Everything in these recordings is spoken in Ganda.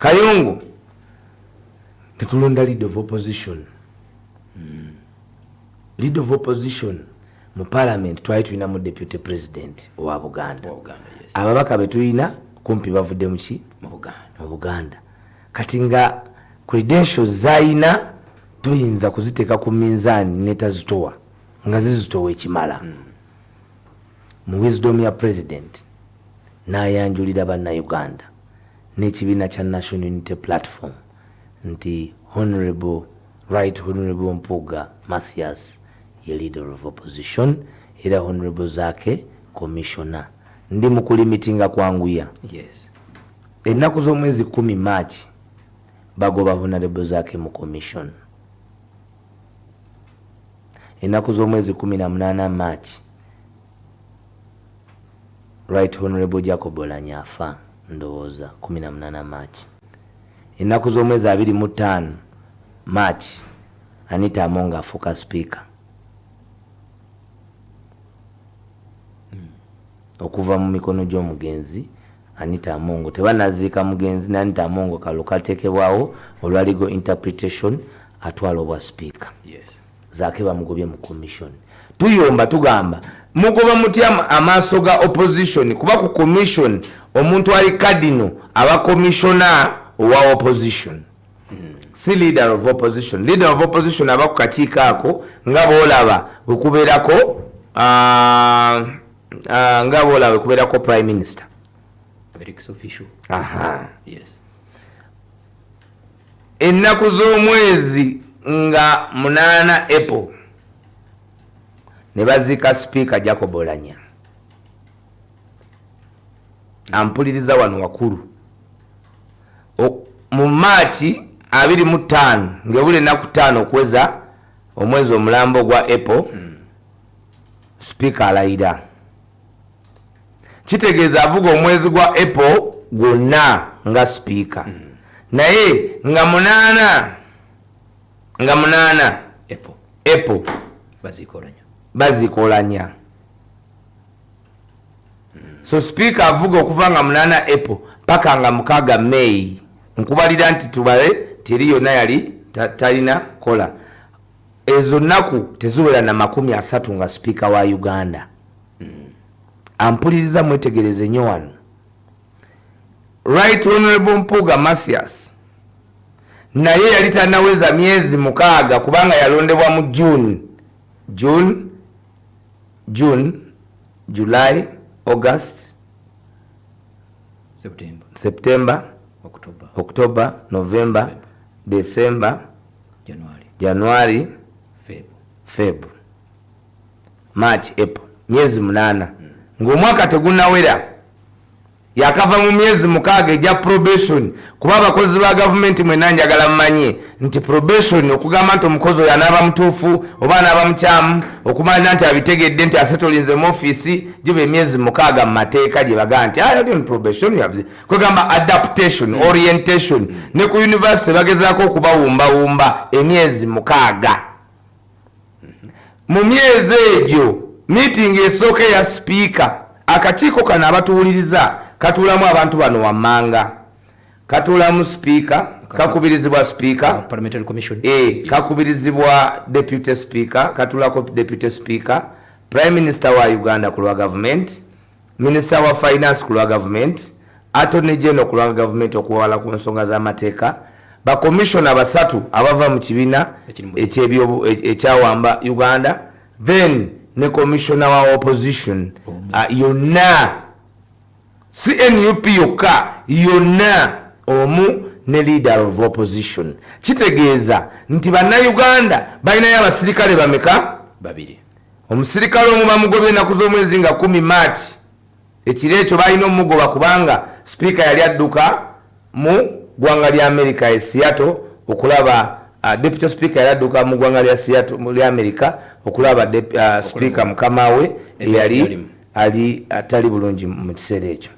Kayungu netulonda leader of opposition. Leader of opposition mu parliament twali tulina mu deputy president wa Buganda. Yes. Ababaka betulina kumpi bavudde muki mu Buganda. Kati nga credentials zaina toyinza kuziteeka ku minzaani netazitowa nga zizitowa ekimala. Mu wisdom ya president n'ayanjulira bannayuganda n'ekibiina kya National Unity Platform nti Right Honorable Mpuuga MATHIAS ye leader of opposition era Honorable Zake commissioner. Ndi mukulimitinga kwanguya. Yes. Ennaku z'omwezi 10 March bagoba Honorable Zake mu commission. Ennaku z'omwezi 18 March Right Honorable Jacob Olanyafa ndowooza 18 March. Ennaku z'omwezi 25 March Anita Amonga afuuka speaker. Okuva mu mikono gy'omugenzi Anita Amongo tebanaziika mugenzi Anita Amongo kalo kateekebwawo olwa legal interpretation atwala obwa speaker. Yes. Zake bamugobye mu commission. Tuyomba tugamba mugoba mutya amaaso ga opposition kuba ku commission omuntu ali cardinal aba commissioner wa opposition. Si leader of opposition. Leader of opposition aba ku kakiiko ako nga boolaba okubeerako nga boolaba okubeerako prime minister. Ex official. Aha. Yes. Ennaku z'omwezi nga 8 April ne baziika speaker Jacob Olanya. Ampuliriza wano wakulu. Mu March 25 ngebule ennaku 5 okweza omwezi omulambo gwa April speaker alayira. Kitegeeza avuga omwezi gwa April gwonna nga speaker. Naye nga 8 April bazikolanya. So speaker avuga okuva nga 8 April paka nga 6 May. Nkubalira nti tubale teri yonna yali talina kola. Ezo nnaku teziwera na 30 nga speaker wa Uganda. Ampuliriza mwetegereze nnyo wano. Right Honorable Mpuuga MATHIAS naye yali tanaweza myezi 6 kubanga yalondebwa mu June, July, August, September, October, November, December, January, Feb, March, April. Myezi 8. Ng'omwaka tegunawera yakava mu myezi 6 ejja probation kuba abakozi ba government mwena njagala mmanye nti probation okugamba nti omukozi oyo anaaba mutuufu oba anaaba mukyamu okumanya nti abitegedde nti asetolinze mu office gibe emyezi 6 mu mateeka gye bagaa nti yali on probation kugamba adaptation orientation ne ku university bagezaako okubawumbawumba emyezi 6. Mu myezi egyo meeting esooka ya speaker akakiiko kano abatuwuliriza katulamu abantu bano wammanga. Katulamu speaker, kakubirizibwa speaker, Parliamentary Commission. Yes. Kakubirizibwa deputy speaker, katulako deputy speaker, prime minister wa Uganda ku lwa government, minister wa finance ku lwa government, attorney general ku lwa government okuwala ku nsonga z'amateeka, ba commissioner basatu abava mu kibiina ekyawamba Uganda, then ne commissioner wa opposition yonna si NUP yokka yonna omu ne leader of opposition. Kitegeeza nti bannayuganda balinayo abasirikale bameka? 2. Omusirikale omu bamugobye ennaku z'omwezi nga 10 March. Ekiro ekyo balina omugoba kubanga speaker yali adduka mu ggwanga lya America e Seattle okulaba deputy speaker yali adduka mu ggwanga lya Seattle mu America okulaba speaker mukama we eyali ali atali bulungi mu kiseera ekyo.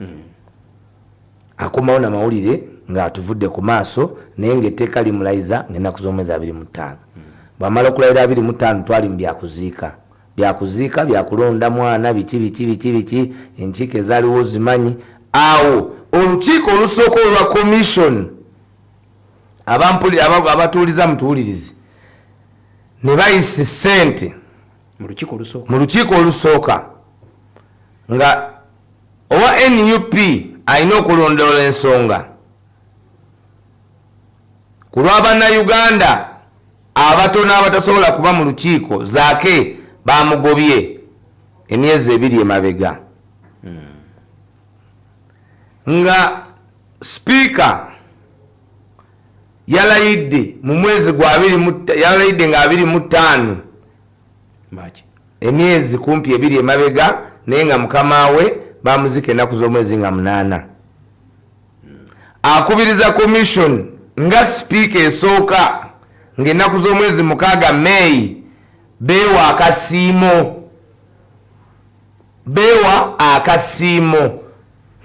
Akomawo n'amawulire nga atuvudde ku maaso naye ng'etteeka limulayiza ng'ennaku z'omwezi 25. Bw'amala okulayira 25 twali mu byakuziika byakulonda mwana biki enkiiko ezaaliwo zimanyi. Awo olukiiko olusooka olwa commission abatuuliza mutuwulirizi ne bayisa ssente mu lukiiko olusooka nga owa NUP alina okulondoola ensonga ku lw'abannayuganda abatono abatasobola kuba mu lukiiko zaake bamugobye emyezi 2 emabega nga sipiika yalayidde mu mwezi yalayidde nga 25 emyezi kumpi 2 emabega naye nga mukama we bamuzika ennaku z'omwezi nga 8 akubiriza commission nga sipiika esooka ng'ennaku z'omwezi 6 May beewa akasiimo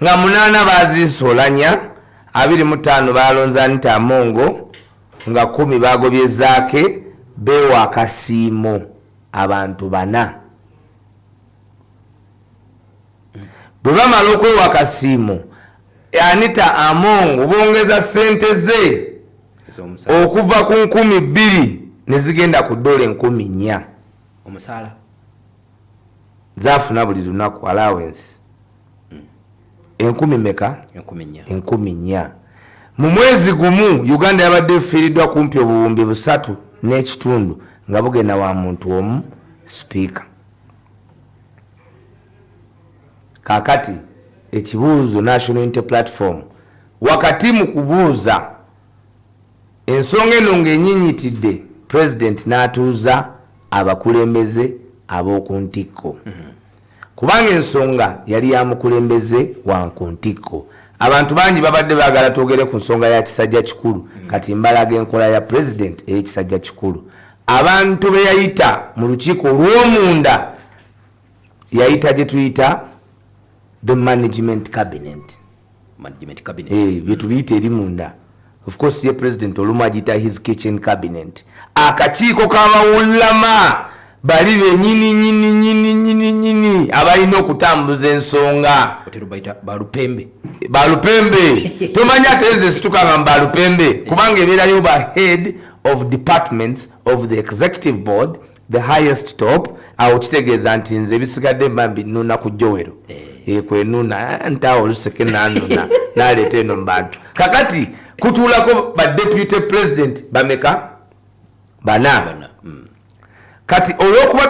nga 8 baziisolanya 25 balonza Anita Amongo nga 10 bagobye zaake beewa akasiimo abantu 4 bwe bamala okwewa akasiimo Anita Amongo bongeza sente ze okuva ku 2,000 ne zigenda ku $4,000 omusala zaafuna buli lunaku allowance 10,000 meka 10,000 mu mwezi gumu Uganda yabadde efiiriddwa kumpi obuwumbi 3.5 nga bugenda wa muntu omu speaker. Kakati ekibuuzo National Unity Platform wakati mu kubuuza ensonga eno ng'enyinyitidde president n'atuuza abakulembeze ab'oku ntikko kubanga ensonga yali ya mukulembeze wa ntikko. Abantu bangi babadde baagala twogere ku nsonga ya kisajja kikulu kati mbalaga enkola ya president ey'ekisajja kikulu. Abantu be yayita mu lukiiko olw'omunda yayita gye tuyita the management cabinet. Byetu biyita eri munda. Of course ye president olumu agita his kitchen cabinet. Akakiiko k'abawulama bali benyini abalina okutambuza ensonga balupembe tomanya teze situkanga mbalupembe kubanga ebeerayo ba head of departments of the executive board, the highest top. Awo kitegeeza nti nze bisigadde mbambi nuna ku jowero kwenuna ntawo oluseke nanuna naleeta eno mu bantu. Kakati kutuulako ba deputy president bameka bana. Kati olw'okuba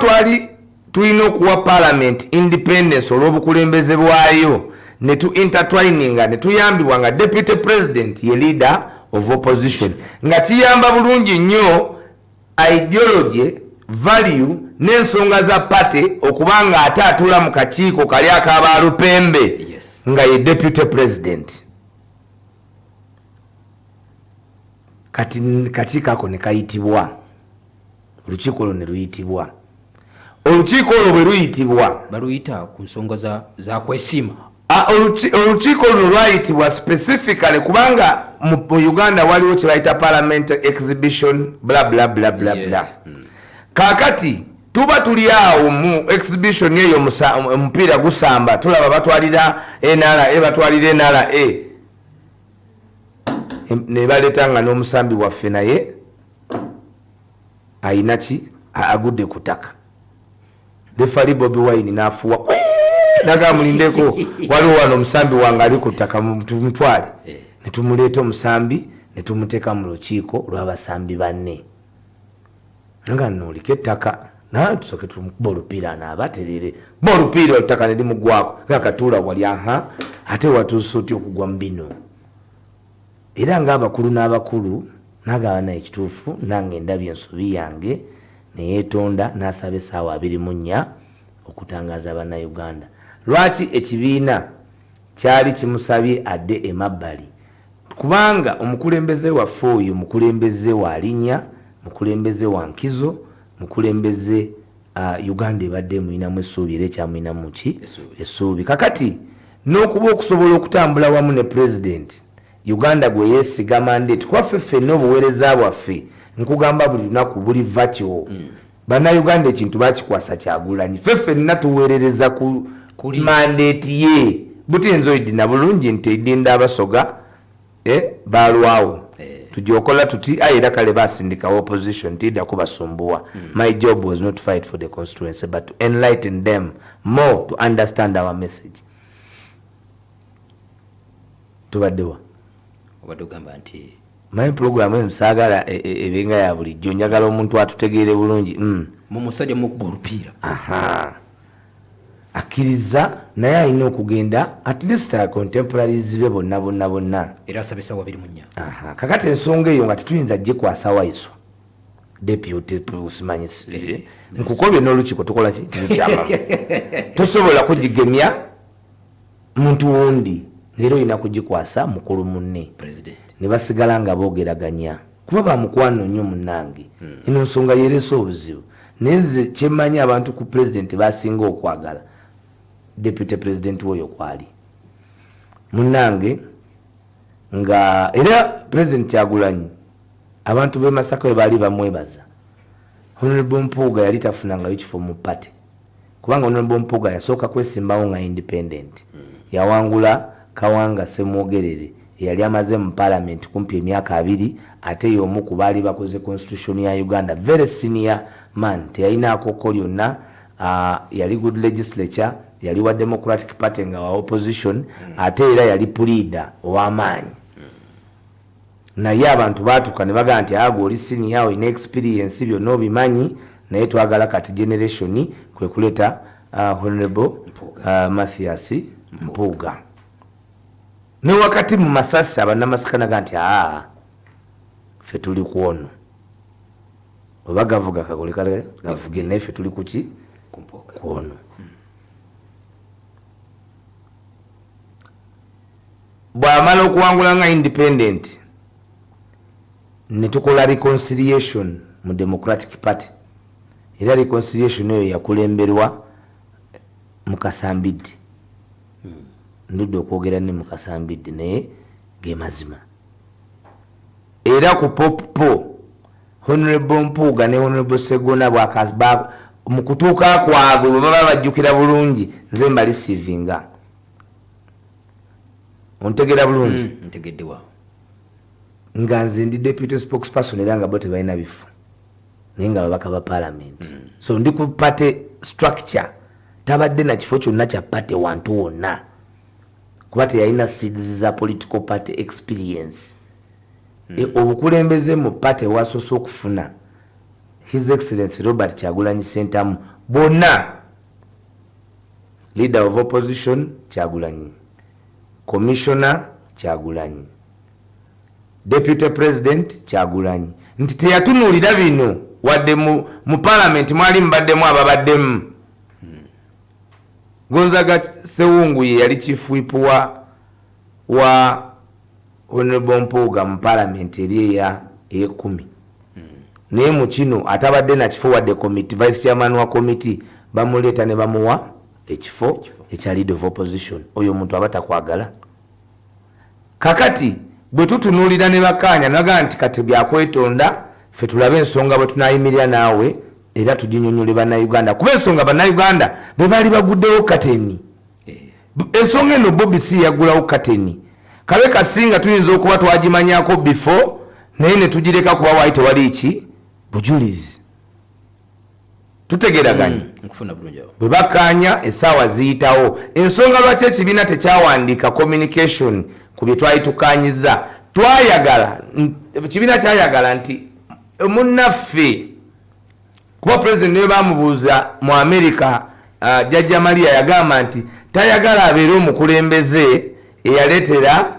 tulina okuwa parliament independence olw'obukulembeze bwayo ne tu intertwininga ne tuyambibwa nga deputy president ye leader of opposition nga kiyamba bulungi nnyo ideology value n'ensonga za party okubanga ate atula mu kakiiko kali ak'abalupembe nga ye deputy president. Kati kakiiko ako ne kayitibwa olukiiko olwo ne luyitibwa. Olukiiko olwo bwe luyitibwa baluyita ku nsonga za kwesiima. Olukiiko olwo lwayitibwa specifically kubanga mu Uganda waliwo kye bayita parliament exhibition bla bla bla bla bla. Kakati tuba tuli awo mu exhibition eyo omupiira gusamba tulaba batwalira NRA ne baleeta nga n'omusambi waffe naye ayina ki agudde ku ttaka. Defali Bobi Wine n'afuwa naga mulindeko waliwo wano omusambi wange ali ku ttaka mutwale ne tumuleeta omusambi ne tumuteeka mu lukiiko lw'abasambi banne nga nnoolika ettaka naye tusooke tumukuba olupiira anaabaterere ba olupiira olutaka ne limugwako nga katuula wali ate watuusa otya okugwa mu bino. Era ng'abakulu n'abakulu nagaba naye ekituufu nange endabye ensobi yange neyeetonda n'asaba essaawa 24 okutangaaza bannayuganda. Lwaki ekibiina kyali kimusabye adde emabbali? Kubanga omukulembeze waffe oyo mukulembeze wa linnya, mukulembeze wa nkizo, mukulembeze Uganda ebadde muyinamu essuubi era ekyamuyinamu ki essuubi. Kakati n'okuba okusobola okutambula wamu ne president Uganda gwe yeesiga mandate kwaffe ffenna obuweereza bwaffe nkugamba buli lunaku buli vakyo bannayuganda ekintu bakikwasa Kyagulanyi ffenna tuweerereza ku mandate ye buti nzo idina bulungi nti idinda abasoga balwawo tujokola tuti era kale basindika opposition tida kubasumbua. My job was not to fight for the constituency but to enlighten them more to understand our message. Tubaddewa obadugamba nti my program ensagala ebenga ya bulijjo njagala omuntu atutegeere bulungi mu musajja mu kuburupiira akiriza naye alina okugenda at least contemporaries be bonna era asabisa 24. kakati ensonga eyo nga tetuyinza gyekwasa Waiswa deputy usimanyisi nkukobye n'olukiiko tukola kikyama tosobola kugigemya muntu wundi leero olina kugikwasa mukulu munne president ne basigala nga boogeraganya kuba bamukwano nnyo munnange eno nsonga yeeresa obuzibu naye nze kyemmanyi abantu ku president basinga okwagala deputy president woyo kwali munnange nga era president Kyagulanyi abantu b'e Masaka we baali bamwebaza. Honorable Mpuuga yali tafunangayo kifo mu party kubanga Honorable Mpuuga yasooka kwesimbawo nga independent yawangula Kawanga Semwogerere yali amaze mu parliament kumpi emyaka 2 ate y'omu ku baali bakoze constitution ya Uganda, very senior man, teyayinaako kolyonna. Yali good legislature, yali wa Democratic Party nga wa opposition, ate era yali leader ow'amaanyi. Naye abantu baatuka ne bagaa nti agwo oli senior olina experience byonna obimanyi, naye twagala kati generation kwe kuleta Honorable MATHIAS Mpuuga. Ne wakati mu Masasi abanamasaka ganti ffe tuli kuono oba gavuga kagole kale gavuge naye ffe tuli kuki kuono. Bw'amala okuwangula nga independent ne tukola reconciliation mu Democratic Party, era reconciliation eyo yakulemberwa mu Kasambidde. Ndudde okwogera ne mu Kasambidde naye ge mazima. Era ku popo Honorable Mpuuga ne Honorable Segona bwakasba mu kutuuka kwabwe bwe baba bajjukira bulungi nze mbali sivinga. Ontegera bulungi? Ntegeddewa. Nga nze ndi deputy spokesperson era nga bo tebalina bifu naye nga babaka ba parliament. So ndi ku party structure tabadde na kifo kyonna kya party wantu wonna kuba teyalina seeds za political party experience. Obukulembeze mu party wasoose okufuna His Excellency Robert Kyagulanyi Ssentamu bonna, leader of opposition Kyagulanyi, commissioner Kyagulanyi, deputy president Kyagulanyi, nti teyatunuulira bino wadde mu parliament mwali mubaddemu ababaddemu. Gonzaga Sewungu ye yali chief whip wa Honorable Mpuuga mu parliament eri ya 10. Naye mu kino atabadde na kifo wadde committee, vice chairman wa committee bamuleeta ne bamuwa ekifo ekya leader of opposition. Oyo omuntu abata kwagala. Kakati bwe tutunuulira ne bakanya naga nti kati byakwetonda ffe tulabe ensonga bwe tunayimirira naawe era tujinyonyole bannayuganda kuba ensonga bannayuganda be baali baguddewo kateni. Ensonga eno Bobi si yagulawo kateni. Kabe kasinga tuyinza okuba twagimanyako before naye ne tugireka kuba waali tewali iki bujulizi. Tutegeraganye nkufuna bulungi bwe bakanya essaawa ziyitawo. Ensonga lwaki ekibiina tekyawandiika communication ku bye twali tukanyiza, twayagala ekibiina kyayagala nti munnaffe kuba president ne bamubuuza mu America, Jajja Maria yagamba nti tayagala abeere omukulembeze eyaleetera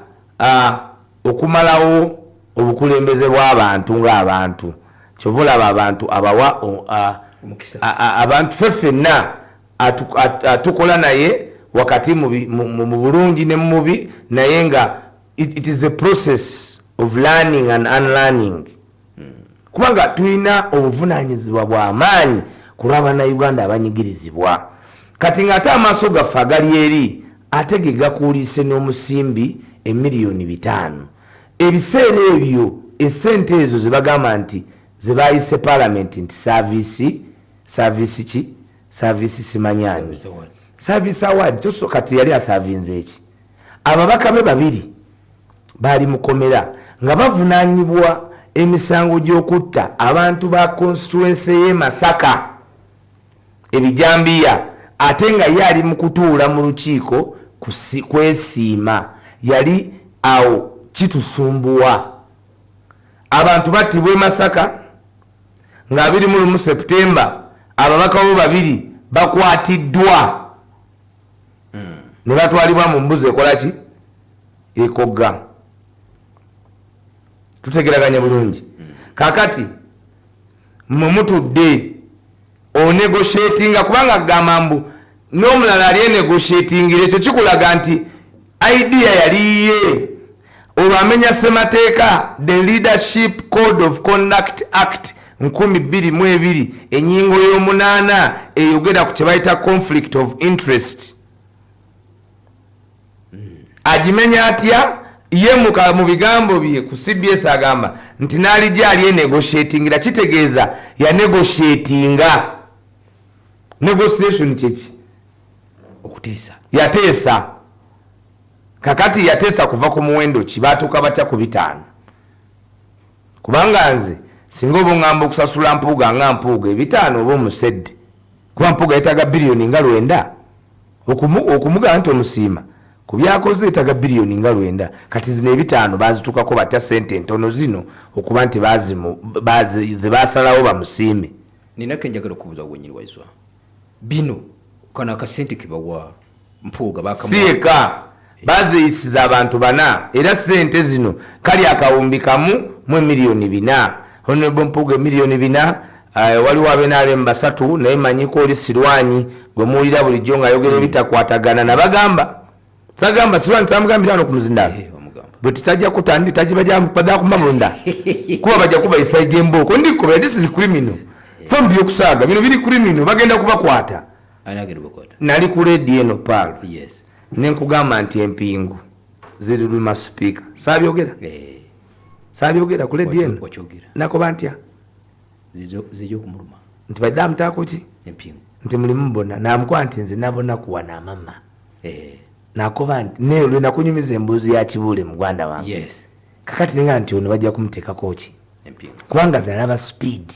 okumalawo obukulembeze bw'abantu ng'abantu. Kyova olaba abantu abawa abantu ffeffenna atukola naye wakati mu bulungi ne mubi, naye nga it is a process of learning and unlearning. Kubanga tulina obuvunaanyizibwa bw'amaanyi ku lw'Abannayuganda abanyigirizibwa. Kati ng'ate amaaso gaffe agali eri ate ge gakuulise n'omusimbi emiliyoni 5. Ebiseera ebyo essente ezo ze bagamba nti ze baayise parliament nti service ki? Service simanyani. Service award kati yali asavinze eki. Ababaka be babiri baali mukomera nga bavunanyibwa emisango gy'okutta abantu ba constituency y'e Masaka ebijambiya ate nga ye ali mu kutuula mu lukiiko kwesiima yali awo kitusumbuwa. Abantu battibwa e Masaka nga 21 Septemba ababaka bo 2 bakwatiddwa ne batwalibwa mu mbuzi ekola ki ekogga. Tutegeraganya bulungi. Kakati mumutudde onegotiatinga kubanga gamambu n'omulala ali negotiatingire ekyo kikulaga nti idea yaliye olwamenya ssemateeka the Leadership Code of Conduct Act 2022 ennyingo y'omunaana eyogera ku kye bayita conflict of interest. Agimenya atya ye mu bigambo bye ku CBS agamba nti naalija ali negotiatingira kitegeeza ya negotiatinga. Negotiation kyeki okuteesa yateesa. Kakati yateesa kuva ku muwendo ki baatuuka batya ku 5 kubanga nze singa oba ngamba okusasula Mpuuga nga Mpuuga 5 oba omusedde kuba Mpuuga yetaaga biliyoni nga 9 okumugaa nti omusiima ku byakoze yetaaga biliyoni nga 9 kati zino 5 bazituukako batya sente ntono zino okuba nti ze basalawo bamusiime. ninako enjagala okubuuza wenyini Waiswa bino kana akasente kebawa Mpuuga sieka baziyisiza abantu 4 era sente zino kali akawumbi kamu mu miliyoni 4 Honorable Mpuuga miliyoni 4 waliwo abenaalemu 3 naye manyiko oli sirwanyi gwe muwulira bulijjo ng'ayogera ebitakwatagana nabagamba sagamba sirwanyi tamugambira wano ku muzindaalo bwe tutajja kutandi tajibajja kumabunda kuba bajja kubayisa ejembooko ndikuba this is criminal from byokusaaga bino biri criminal bagenda kubakwata. Nali ku radio eno paalo nenkugamba nti empingu ziri luma speaker sabyogera ku radio eno nakoba ntya zijo kumuluma nti badda mutaako ki empingu nti mulimu mbona namukuba nti nze nabona kuwana mama nakoba nti naye olwo nakunyumiza embuuzi ya kibuule mugwanda wange kakati ninga nti ono bajja kumuteekako ki kubanga zinalaba speed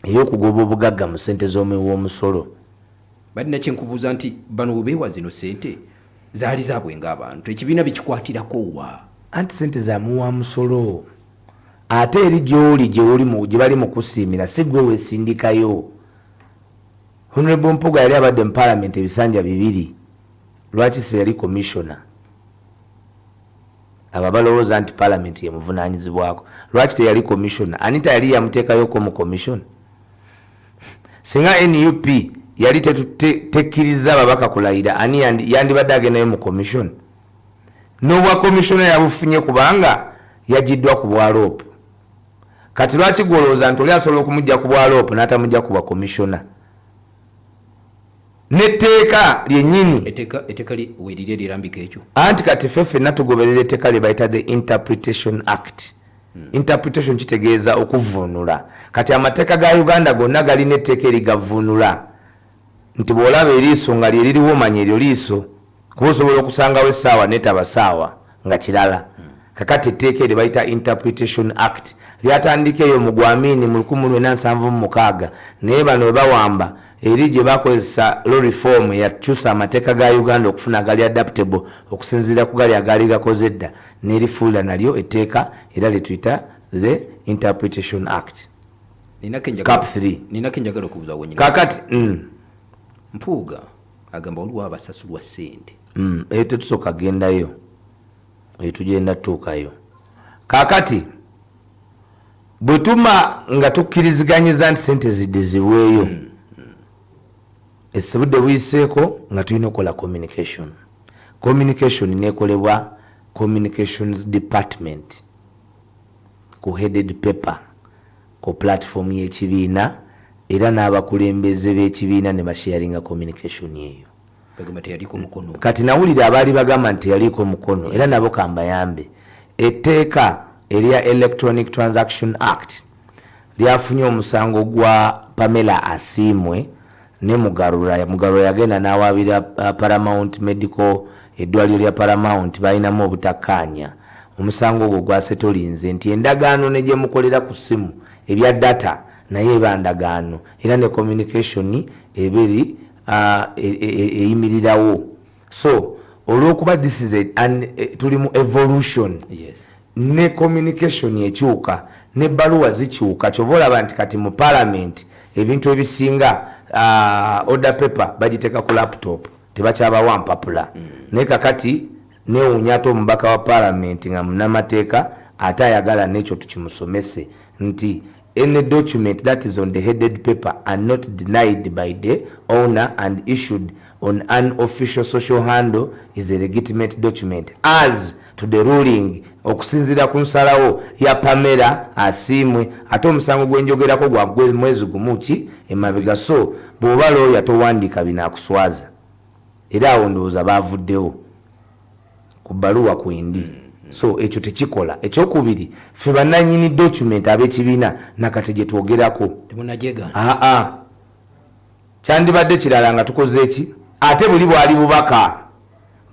ey'okugoba obugagga mu ssente z'omusolo. Badina kyenkubuuza nti bano beewa zino ssente zaali zaabwe ng'abantu ekibiina bikikwatirako wa anti ssente za muwa musolo ate eri gy'oli gye bali mu kusiimira si gwe weesindikayo. Honorable Mpuuga yali abadde mu Parliament ebisanja 2 lwaki se yali commissioner aba balowooza nti Parliament ye muvunaanyizibwako lwaki teyali commissioner anita yali yamuteekayoko mu commission singa NUP yali tekkiriza ababaka kulayira ani yandibadde agendayo mu commission n'obwa commissioner yabufunye kubanga yagiddwa ku bwaloopu. Kati lwaki gwolowooza nti oli asobola okumujja ku bwaloopu n'atamujja ku bwa commissioner n'etteeka lyennyini etteeka weerire lirambika ekyo anti kati ffenna tugoberera etteeka lye bayita the Interpretation Act. Interpretation kitegeeza okuvvuunula. Kati amateeka ga Uganda gonna galina etteeka erigavvuunula nti bw'olaba eriiso nga lye liriwo omanya eryo liiso kuba osobola okusangawo essaawa netaba ssaawa nga kirala. Kakati etteeka eryo bayita Interpretation Act lyatandika eyo mu Gwamini mu 1976 naye bano bawamba eri gye bakozesa law reform yakyusa amateeka ga Uganda okufuna agali adaptable okusinziira ku gali agaali gakoze dda n'erifuula nalyo etteeka era lye tuyita the Interpretation Act. Cap 3 ninako enjagala okubuuza wenyini kakati Mpuuga agamba waliwo abasasulwa ssente eyo tetusooka gendayo tugenda tuukayo. Kakati bwe tuma nga tukkiriziganyiza nti ssente zidde ziweeyo essebudde buyiseeko nga tulina okukola communication neekolebwa communications department ku headed paper ku platform y'ekibiina era n'abakulembeze b'ekibiina ne basharinga communication eyo. Kati nawulira abaali bagamba nti yaliko mukono era nabo kambayambe etteeka erya Electronic Transaction Act lyafunye omusango gwa Pamela Asiimwe ne Mugarura yagenda n'awaabira Paramount Medical eddwaliro lya Paramount balinamu obutakkaanya omusango ogwo gwasetolinze nti endagaano ne gye mukolera ku ssimu ebya data naye eba ndagaano era ne communication ebiri eyimirirawo. So olw'okuba this is tuli mu evolution, yes, ne communication ekyuka ne baluwa zikyuka, kyova olaba nti kati mu parliament ebintu ebisinga order paper bagiteeka ku laptop tebakyabawa mpapula. Naye kakati newuunya ate omubaka wa parliament nga munnamateeka ate ayagala n'ekyo tukimusomese nti any document that is on the headed paper and not denied by the owner and issued on an official social handle is a legitimate document as to the ruling okusinzira ku nsalawo ya Pamela Asimwe. Ate omusango gwenjogerako gwa mwezi gumuki emabega. So bw'oba looya towandiika binaakuswaza era awo ndowooza baavuddewo ku bbaluwa kwindi. So ekyo tekikola. Ekyokubiri ffe bannannyini document ab'ekibiina nakati gye twogerako temunajegana kyandibadde kirala nga tukoze eki ate buli bwali bubaka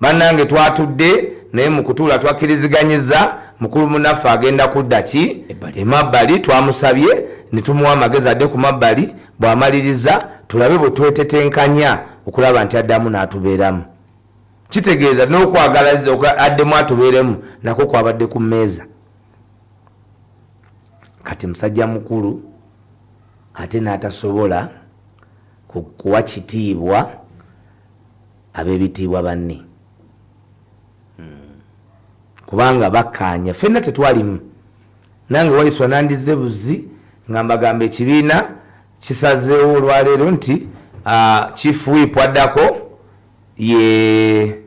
bannange twatudde naye mu kutuula twakkiriziganyiza mukulu munaffe agenda kudda ki emabbali twamusabye ne tumuwa amagezi adde ku mabbali bw'amaliriza tulabe bwe twetetenkanya okulaba nti addamu n'atubeeramu. Kitegeeza n'okwagala addemu atubeeremu nako kwabadde ku mmeeza. Kati musajja mukulu ate n'atasobola kuwa kitiibwa ab'ebitiibwa banne kubanga bakkaanya ffenna tetwalimu. Nange Waiswa nandize buzi nga mbagamba ekibiina kisazeewo olwaleero nti chief whip addako ye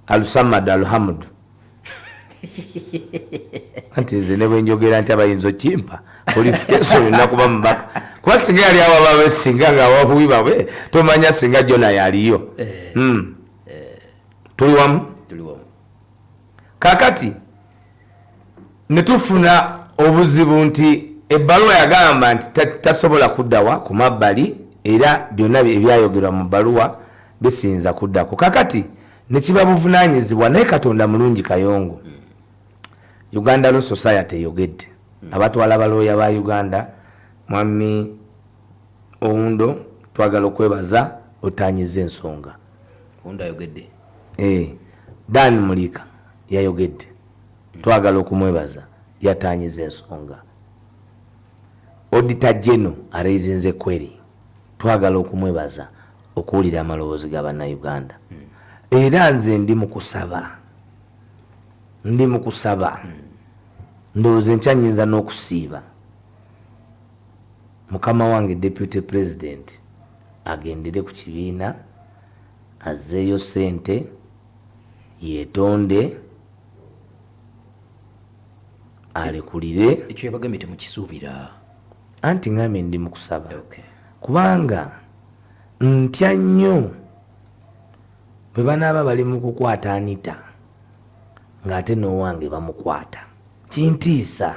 Alusamad Alhamud anti nze ne bwe njogera nti abayinza okimpa qualification nakuba mubaka kuba singa yali awababe singa nga awabuwi babe tomanya singa jona yaliyo. Tuli wamu kakati ne tufuna obuzibu nti ebbaluwa yagamba nti tasobola kuddawa ku mabbali era byonna ebyayogerwa mu bbaluwa bisinza kuddako. Kakati ne kiba buvunaanyizibwa naye Katonda mulungi Kayongo. Uganda Law Society eyogedde abatwala balooya ba Uganda mwami Oundo twagala okwebaza otaanyiza ensonga. Oundo ayogedde Dan Mulika yayogedde twagala okumwebaza yataanyiza ensonga. Auditor General areizinze kweri twagala okumwebaza okuwulira amaloboozi ga bannayuganda. Era nze ndi mu kusaba ndowooza enkya nnyinza n'okusiiba mukama wange Deputy President agendere ku kibiina azzeeyo ssente yeetonde alekulire. Ekyo yabagambye temukisuubira anti ngambe ndi mu kusaba kubanga ntya nnyo bwe banaaba bali mu kukwata Anita ng'ate n'owange bamukwata. Kintiisa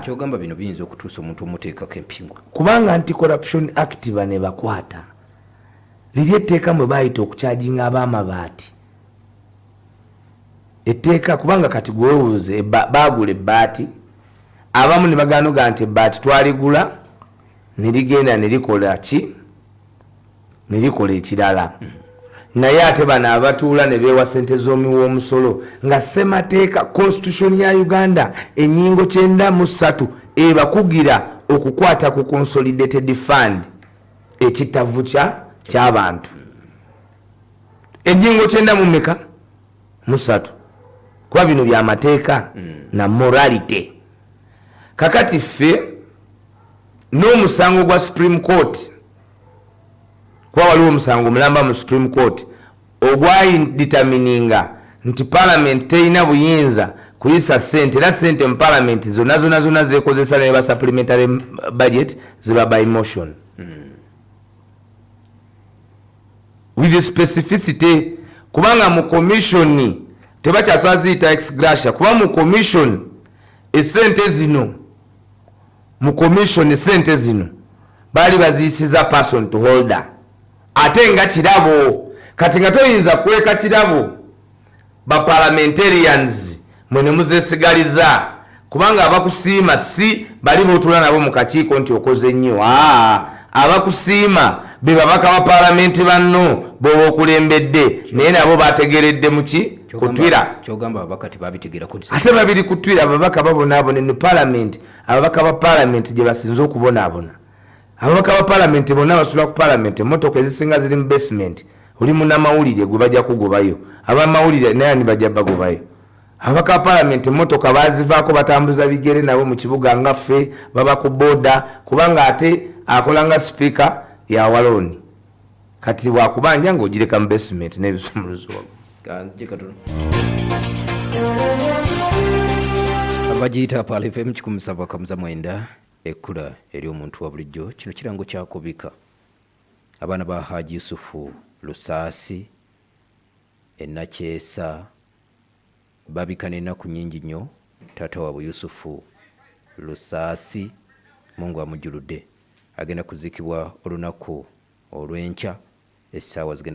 kyogamba bino biyinza okutuusa omuntu omuteekako empingu kubanga Anti-Corruption Act bane bakwata liri etteeka mwe baayita okukyajinga ab'amabaati etteeka kubanga kati gwewuuze baagula ebbaati abamu ne baganoga nti ebbaati twaligula ne ligenda ne likola ki ne likola ekirala. Naye ate bano abatuula ne beewa ssente z'omuwa omusolo nga ssemateeka constitution ya Uganda ennyingo 93 ebakugira okukwata ku consolidated fund ekitavu ky'abantu. Ennyingo 93 kuba bino byamateeka na morality. Kakati ffe n'omusango gwa Supreme Court kuba waliwo omusango mulamba mu Supreme Court ogwayiditamininga nti Parliament terina buyinza kuyisa ssente era ssente mu Parliament zonna zeekozesa ne ba supplementary budget ziba by motion with specificity kubanga mu commission tebakyasobola ziyita ex gratia kuba mu commission essente zino baali baziyisiza person to holder ate nga kirabo kati nga toyinza kweka kirabo ba parliamentarians mwene muzesigaliza kubanga abakusiima si bali botula nabo mu kakiiko nti okoze nnyo abakusiima be babaka ba parliament banno boba okulembedde naye nabo bategeredde muki ku Twitter kyogamba ababaka tebabitegera ku ate babiri ku Twitter ababaka babonaabona ne parliament ababaka ba parliament gye basinze okubonaabona ababaka ba parliament bonna basula ku parliament emmotoka ezisinga ziri mu basement oli munnamawulire gwe bajja kugobayo abamawulire naye bajja bagobayo ababaka ba parliament emmotoka bazivaako batambuza bigere nabo mu kibuga nga ffe baba ku boda kubanga ate akola nga speaker ya Waloni kati wakubanja ng'ogireka mu basement n'ebisumuluzo kanzije katono abagiyita Pal FM 107.9 ekkula eri omuntu wa bulijjo kino kirango kyakubika abaana ba Haji Yusufu Lusaasi Enakyesa babikana ennaku nnyingi nnyo taata waabwe Yusufu Lusaasi Mungu amujjuludde agenda kuzikibwa olunaku olw'enkya essaawa zigenda